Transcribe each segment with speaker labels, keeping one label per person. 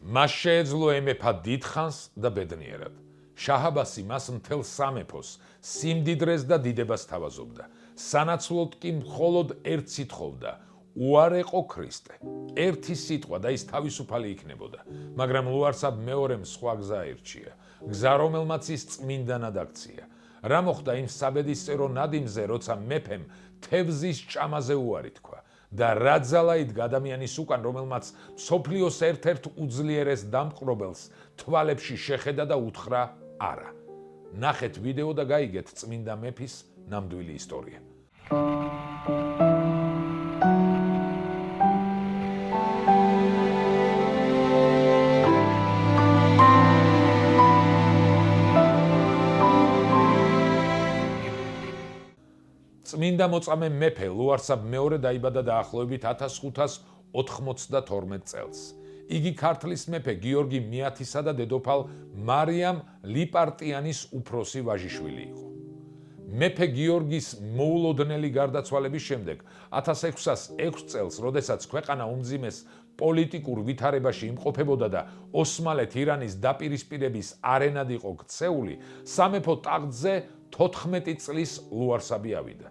Speaker 1: მას შეეძლო ემეფა დიდხანს და ბედნიერად. შაჰ-აბასი მას მთელ სამეფოს, სიმდიდრეს და დიდებას თავაზობდა. სანაცვლოდ კი მხოლოდ ერთს ითხოვდა: უარეყო ქრისტე. ერთი სიტყვა და ის თავისუფალი იქნებოდა, მაგრამ ლუარსაბ მეორემ სხვა გზა აირჩია, გზა რომელმაც ის წმინდანად აქცია. რა მოხდა იმ საბედისწერო ნადიმზე, როცა მეფემ თევზის ჭამაზე უარი თქვა და რა ძალა იდგა ადამიანის უკან, რომელმაც მსოფლიოს ერთ-ერთ უძლიერეს დამპყრობელს თვალებში შეხედა და უთხრა არა. ნახეთ ვიდეო და გაიგეთ წმინდა მეფის ნამდვილი ისტორია. წმინდა მოწამე მეფე ლუარსაბ მეორე დაიბადა დაახლოებით 1592 წელს. იგი ქართლის მეფე გიორგი მეათისა და დედოფალ მარიამ ლიპარტიანის უფროსი ვაჟიშვილი იყო. მეფე გიორგის მოულოდნელი გარდაცვალების შემდეგ 1606 წელს, როდესაც ქვეყანა უმძიმეს პოლიტიკურ ვითარებაში იმყოფებოდა და ოსმალეთ-ირანის დაპირისპირების არენად იყო ქცეული, სამეფო ტახტზე 14 წლის ლუარსაბი ავიდა.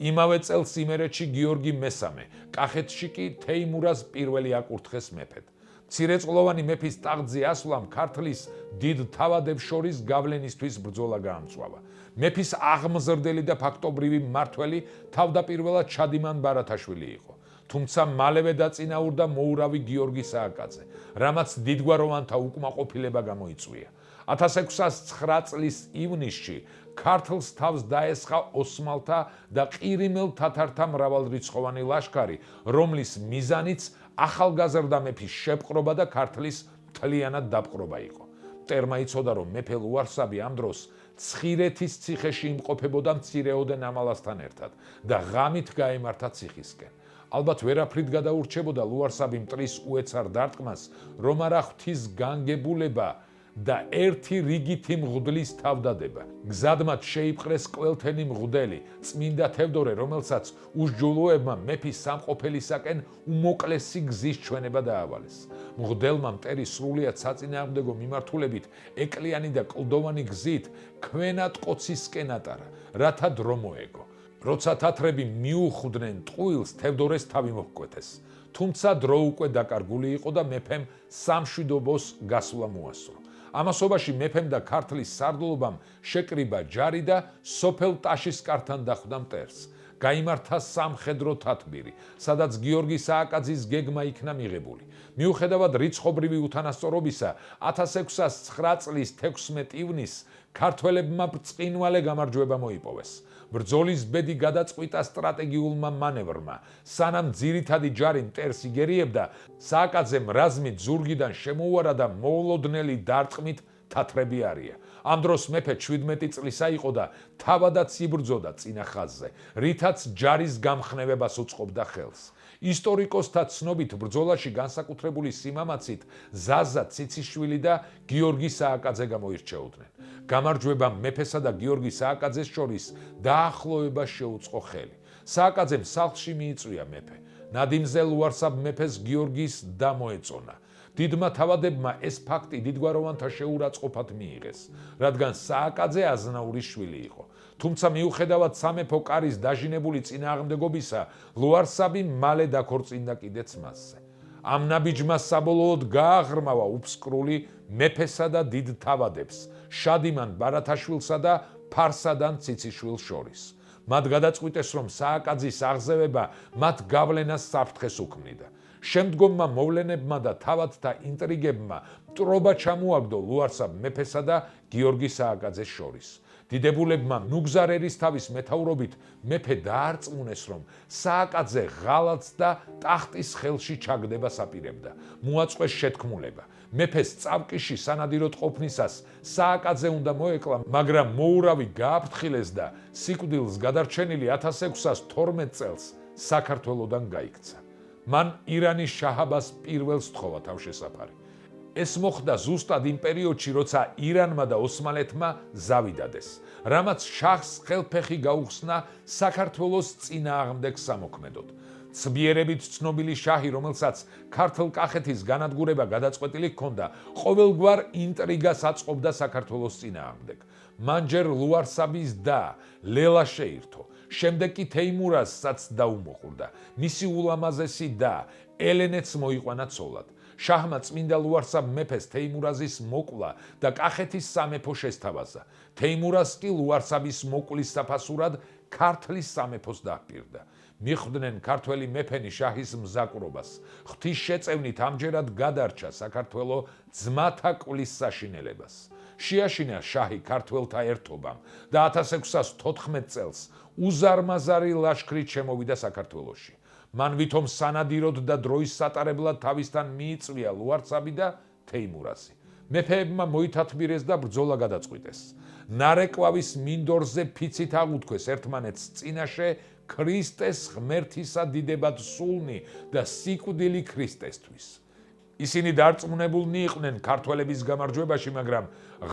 Speaker 1: იმავე წელს იმერეთში გიორგი მესამე, კახეთში კი თეიმურაზ პირველი აკურთხეს მეფედ. მცირეწყლოვანი მეფის ტახტზე ასვლამ ქართლის დიდ თავადებს შორის გავლენისთვის ბრძოლა გაამწვავა. მეფის აღმზრდელი და ფაქტობრივი მმართველი თავდაპირველად ჩადიმან ბარათაშვილი იყო, თუმცა მალევე დაწინაურდა მოურავი გიორგი სააკაძე, რამაც დიდგვაროვანთა უკმაყოფილება გამოიწვია. 1609 წლის ივნისში ქართლს თავს დაესხა ოსმალთა და ყირიმელ თათართა მრავალრიცხოვანი ლაშქარი, რომლის მიზანიც ახალგაზრდა მეფის შეპყრობა და ქართლის მთლიანად დაპყრობა იყო. მტერმა იცოდა, რომ მეფე ლუარსაბი ამ დროს ცხირეთის ციხეში იმყოფებოდა მცირეოდენ ამალასთან ერთად და ღამით გაემართა ციხისკენ. ალბათ ვერაფრით გადაურჩებოდა ლუარსაბი მტრის უეცარ დარტყმას, რომ არა ღვთის განგებულება და ერთი რიგითი მღვდლის თავდადება. გზად მათ შეიპყრეს ყველთენი მღვდელი, წმინდა თევდორე, რომელსაც უსჯულოებმა მეფის სამყოფელისაკენ უმოკლესი გზის ჩვენება დაავალეს. მღვდელმა მტერი სრულიად საწინააღმდეგო მიმართულებით ეკლიანი და კლდოვანი გზით ქვენად ყოცისკენ ატარა, რათა დრო მოეგო. როცა თათრები მიუხვდნენ ტყუილს, თევდორეს თავი მოჰკვეთეს. თუმცა დრო უკვე დაკარგული იყო და მეფემ სამშვიდობოს გასვლა მოასწრო. ამასობაში მეფემ და ქართლის სარდლობამ შეკრიბა ჯარი და სოფელ ტაშისკართან დახვდა მტერს. გაიმართა სამხედრო თათბირი, სადაც გიორგი სააკაძის გეგმა იქნა მიღებული. მიუხედავად რიცხობრივი უთანასწორობისა, 1609 წლის 16 ივნისს ქართველებმა ბრწყინვალე გამარჯვება მოიპოვეს. ბრძოლის ბედი გადაწყვიტა სტრატეგიულმა მანევრმა. სანამ ძირითადი ჯარი მტერს იგერიებდა, სააკაძემ რაზმით ზურგიდან შემოუარა და მოულოდნელი დარტყმით თათრები არია. ამ დროს მეფე 17 წლისა იყო და თავადაც იბრძოდა წინა ხაზზე, რითაც ჯარის გამხნევებას უწყობდა ხელს. ისტორიკოსთა ცნობით ბრძოლაში განსაკუთრებული სიმამაცით ზაზა ციციშვილი და გიორგი სააკაძე გამოირჩეოდნენ. გამარჯვებამ მეფესა და გიორგი სააკაძეს შორის დაახლოება შეუწყო ხელი. სააკაძემ სახლში მიიწვია მეფე. ნადიმზე ლუარსაბ მეფეს გიორგის და მოეწონა. დიდმა თავადებმა ეს ფაქტი დიდგვაროვანთა შეურაცხყოფად მიიღეს, რადგან სააკაძე აზნაურის შვილი იყო. თუმცა მიუხედავად სამეფო კარის დაჟინებული წინააღმდეგობისა, ლუარსაბი მალე დაქორწინდა კიდეც მასზე. ამ ნაბიჯმა საბოლოოდ გააღრმავა უფსკრული მეფესა და დიდ თავადებს, შადიმან ბარათაშვილსა და ფარსადან ციციშვილს შორის. მათ გადაწყვიტეს, რომ სააკაძის აღზევება მათ გავლენას საფრთხეს უქმნიდა. შემდგომმა მოვლენებმა და თავადთა ინტრიგებმა მტრობა ჩამოაგდო ლუარსაბ მეფესა და გიორგი სააკაძეს შორის. დიდებულებმა ნუგზარ ერისთავის მეთაურობით მეფე დაარწმუნეს, რომ სააკაძე ღალატს და ტახტის ხელში ჩაგდებას აპირებდა. მოაწყვეს შეთქმულება. მეფეს წავკიში სანადიროდ ყოფნისას სააკაძე უნდა მოეკლა, მაგრამ მოურავი გააფრთხილეს და სიკვდილს გადარჩენილი 1612 წელს საქართველოდან გაიქცა. მან ირანის შაჰ-აბას პირველს თხოვა თავშესაფარი. ეს მოხდა ზუსტად იმ პერიოდში, როცა ირანმა და ოსმალეთმა ზავი დადეს, რამაც შაჰს ხელფეხი გაუხსნა საქართველოს წინააღმდეგ სამოქმედოდ. ცბიერებით ცნობილი შაჰი, რომელსაც ქართლ-კახეთის განადგურება გადაწყვეტილი ჰქონდა, ყოველგვარ ინტრიგას აწყობდა საქართველოს წინააღმდეგ. მან ჯერ ლუარსაბის და ლელა შეირთო, შემდეგ კი თეიმურაზსაც დაუმოყვრდა. მისი ულამაზესი და ელენეც მოიყვანა ცოლად. შაჰმა წმინდა ლუარსაბ მეფეს თეიმურაზის მოკლა და კახეთის სამეფო შესთავაზა. თეიმურაზ კი ლუარსაბის მოკლის საფასურად ქართლის სამეფოს დაჰპირდა. მიხვდნენ ქართველი მეფენი შაჰის მზაკვრობას. ღვთისშეწევნით ამჯერად გადარჩა საქართველო ძმათა კვლის საშინელებას. შეაშინა შაჰი ქართველთა ერთობამ და 1614 წელს უზარმაზარი ლაშქრით შემოვიდა საქართველოში. მან ვითომ სანადიროდ და დროის სატარებლად თავისთან მიიწვია ლუარსაბი და თეიმურაზი. მეფეებმა მოითათბირეს და ბრძოლა გადაწყვიტეს. ნარეკვავის მინდორზე ფიცით აღუთქვეს ერთმანეთს წინაშე ქრისტეს ღმერთისა დიდებად სულნი და სიკვდილი ქრისტესთვის. ისინი დარწმუნებულნი იყვნენ ქართველების გამარჯვებაში, მაგრამ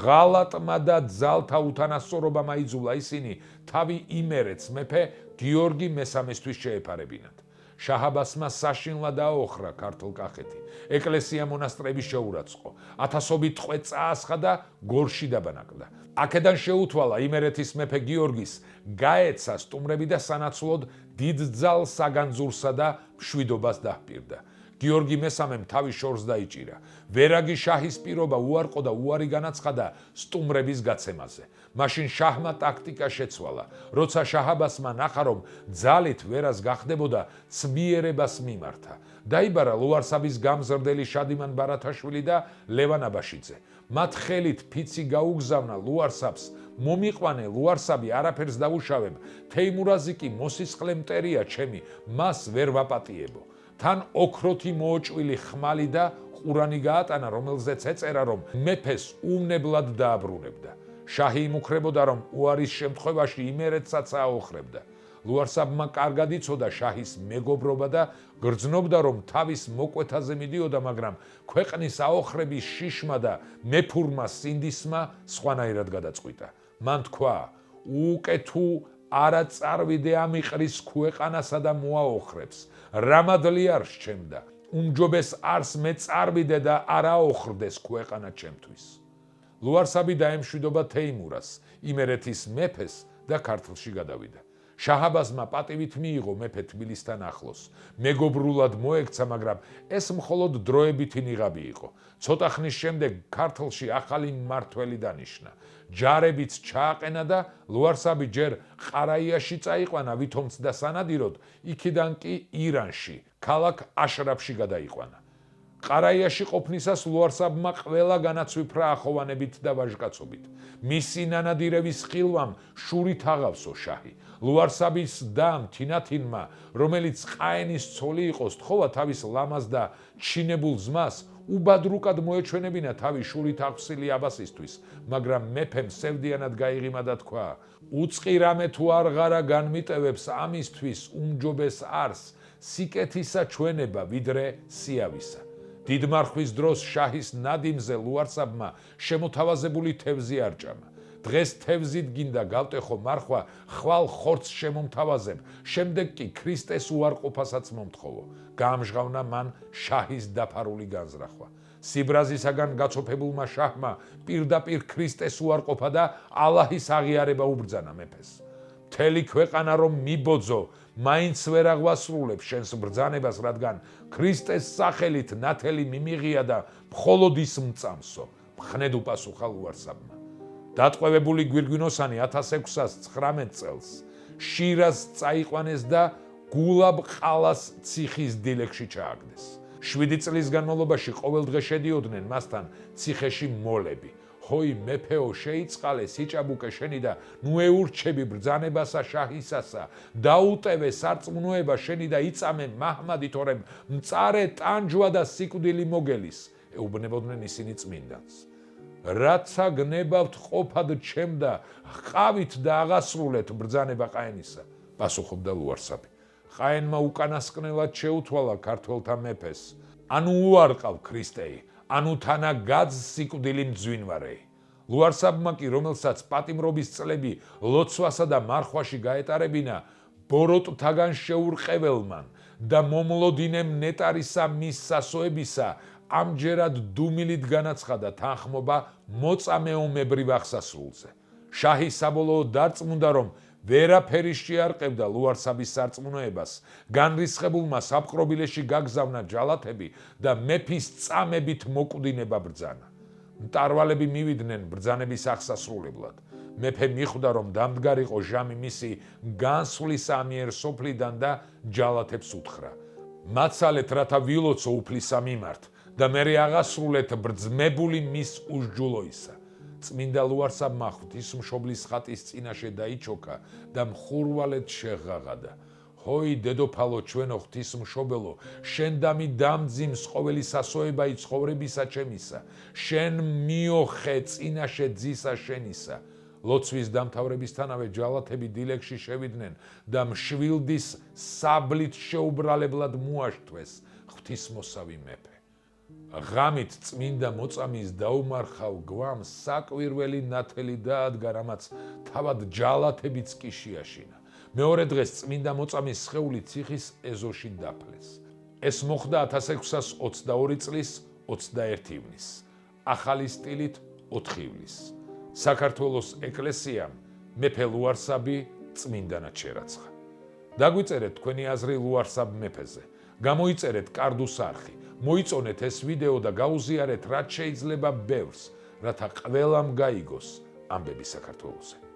Speaker 1: ღალატმა და ძალთა უთანასწორობამ აიძულა ისინი თავი იმერეთს მეფე გიორგი მესამესთვის შეეფარებინათ. შაჰ-აბასმა საშინლად აოხრა ქართლ-კახეთი. ეკლესია მონასტრები შეურაცხყო. ათასობით ტყვე წაასხა და გორში დაბანაკდა. აქედან შეუთვალა იმერეთის მეფე გიორგის გაეცა სტუმრები და სანაცვლოდ დიდძალ საგანძურსა და მშვიდობას დაჰპირდა. გიორგი მესამემ თავის შორს დაიჭირა. ვერაგი შაჰის პირობა უარყო და უარი განაცხადა სტუმრების გაცემაზე. მაშინ შაჰმა ტაქტიკა შეცვალა. როცა შაჰ-აბასმა ნახა, რომ ძალით ვერას გახდებოდა, ცბიერებას მიმართა. დაიბარა ლუარსაბის გამზრდელი შადიმან ბარათაშვილი და ლევან აბაშიძე. მათ ხელით ფიცი გაუგზავნა ლუარსაბს, მომიყვანე ლუარსაბი არაფერს დაუშავებ, თეიმურაზი კი მოსისხლე მტერია ჩემი, მას ვერ ვაპატიებო. თან ოქროთი მოოჭვილი ხმალი და ყურანი გაატანა, რომელზეც ეწერა, რომ მეფეს უვნებლად დააბრუნებდა. შაჰი იმუქრებოდა, რომ უარის შემთხვევაში იმერეთსაც აოხრებდა. ლუარსაბმა კარგად იცოდა შაჰის მეგობრობა და გრძნობდა, რომ თავის მოკვეთაზე მიდიოდა, მაგრამ ქვეყნის აოხრების შიშმა და მეფურმა სინდისმა სხვანაირად გადაწყვიტა. მან თქვა, უკეთუ არა წარვიდე ამიყრის ქვეყანასა და მოაოხრებს. რამადლი არ სჩემდა. უმჯობეს არს მე წარვიდე და არ აოხრდეს ქვეყანა ჩემთვის. ლუარსაბი დაემშვიდობა თეიმურაზს, იმერეთის მეფეს და ქართლში გადავიდა. შაჰ-აბასმა პატივით მიიღო მეფე თბილისთან ახლოს. მეგობრულად მოექცა, მაგრამ ეს მხოლოდ დროებითი ნიღაბი იყო. ცოტა ხნის შემდეგ ქართლში ახალი მმართველი დანიშნა. ჯარებიც ჩააყენა და ლუარსაბი ჯერ ყარაიაში წაიყვანა, ვითომც და სანადიროდ, იქიდან კი ირანში, ქალაქ აშრაფში გადაიყვანა. ყარაიაში ყოფნისას ლუარსაბმა ყველა განაცვიფრა ახოვანებით და ვაჟკაცობით. მისი ნანადირების ხილვამ შურით აღავსო შაჰი. ლუარსაბის დამ თინათინმა, რომელიც ყაენის ცოლი იყო, სთხოვა თავის ლამაზ და ჩინებულ ძმას, უბადრუკად მოეჩვენებინა თავი შურით აღსილი აბასისთვის, მაგრამ მეფემ სევდიანად გაიღიმა და თქვა, უწყი რამე თუ არღარა განმიტევებს ამისთვის უმჯობეს არს, სიკეთისა ჩვენება ვიდრე სიავისა. დიდმარხვის დროს შაჰის ნადიმზე ლუარსაბმა შემოთავაზებული თევზი არჭამა. დღეს თევზით გინდა გავტეხო მარხვა, ხვალ ხორცს შემომთავაზებ, შემდეგ კი ქრისტეს უარყოფასაც მომთხოვო. გაამჟღავნა მან შაჰის დაფარული განზრახვა. სიბრაზისაგან გაცოფებულმა შაჰმა პირდაპირ ქრისტეს უარყოფა და ალაჰის აღიარება უბრძანა მეფეს. მთელი ქვეყანა რომ მიბოძო, მაინც ვერ აღვასრულებ შენს ბრძანებას, რადგან ქრისტეს სახელით ნათელი მიმიღია და მხოლოდ ის მწამსო. მხნედ უპასუხა ლუარსაბმა. დატყვევებული გვირგვინოსანი 1619 წელს შირაზს წაიყვანეს და გულაბ ყალას ციხის დილეგში ჩააგდეს. 7 წლის განმავლობაში ყოველდღე შედიოდნენ მასთან ციხეში მოლები. ჰოი მეფეო, შეიწყალე სიჭაბუკე შენი და ნუ ეურჩები ბრძანებასა შაჰისასა, დაუტევე სარწმუნოება შენი და იწამე მაჰმადი, თორემ მწარე ტანჯვა და სიკვდილი მოგელის. ეუბნებოდნენ ისინი წმინდანს. რაცა გნებავთ ყოფად ჩემ და ჰყავით და აღასრულეთ ბრძანება ყაენისა, პასუხობდა ლუარსაბი. ყაენმა უკანასკნელად შეუთვალა ქართველთა მეფეს, ანუ უარყავ ქრისტეი, ანუ თანა გაძ სიკვდილი მძვინვარეი. ლუარსაბმა კი, რომელსაც პატიმრობის წლები ლოცვასა და მარხვაში გაეტარებინა, ბოროტთაგან შეურყეველმან და მომლოდინემ ნეტარისა მის სასოებისა ამჯერად დუმილით განაცხადა თანხმობა მოწამეომებრივ აღსასრულზე. შაჰი საბოლოოდ დარწმუნდა, რომ ვერაფერი შეარყევდა ლუარსაბის სარწმუნოებას, განრისხებულმა საპყრობილეში გაგზავნა ჯალათები და მეფის წამებით მოკვდინება ბრძანა. მტარვალები მივიდნენ ბრძანების აღსასრულებლად. მეფე მიხვდა, რომ დამდგარიყო ჟამი მისი განსვლის ამიერ სოფლიდან და ჯალათებს უთხრა: მაცალეთ, რათა ვილოცო უფლისა მიმართ და მერე აღასრულეთ ბრძმებული მის უსჯულოისა. წმინდა ლუარსაბმა ღვთისმშობლის ხატის წინაშე დაიჩოქა და მხურვალედ შეღაღადა: ჰოი დედოფალო, ჩვენო ღვთისმშობელო, შენ დამი დამძიმს ყოველი სასოებაი ცხოვრებისა ჩემისა, შენ მიოხე წინაშე ძისა შენისა. ლოცვის დამთავრებისთანავე ჯალათები დილეგში შევიდნენ და მშვილდის საბლით შეუბრალებლად მოაშთვეს ღვთისმოსავი მეფე. ღამით წმინდა მოწამის დაუმარხავ გვამს საკვირველი ნათელი დაადგა, რამაც თავად ჯალათებიც კი შეაშინა. მეორე დღეს წმინდა მოწამის სხეული ციხის ეზოში დაფლეს. ეს მოხდა 1622 წლის 21 ივნისს, ახალი სტილით 4 ივლისს. საქართველოს ეკლესიამ მეფე ლუარსაბი წმინდანად შერაცხა. დაგვიწერეთ თქვენი აზრი ლუარსაბ მეფეზე. გამოიწერეთ კარდუს არხი. მოიწონეთ ეს ვიდეო და გაუზიარეთ რაც შეიძლება ბევრს, რათა ყველამ გაიგოს ამბები საქართველოზე.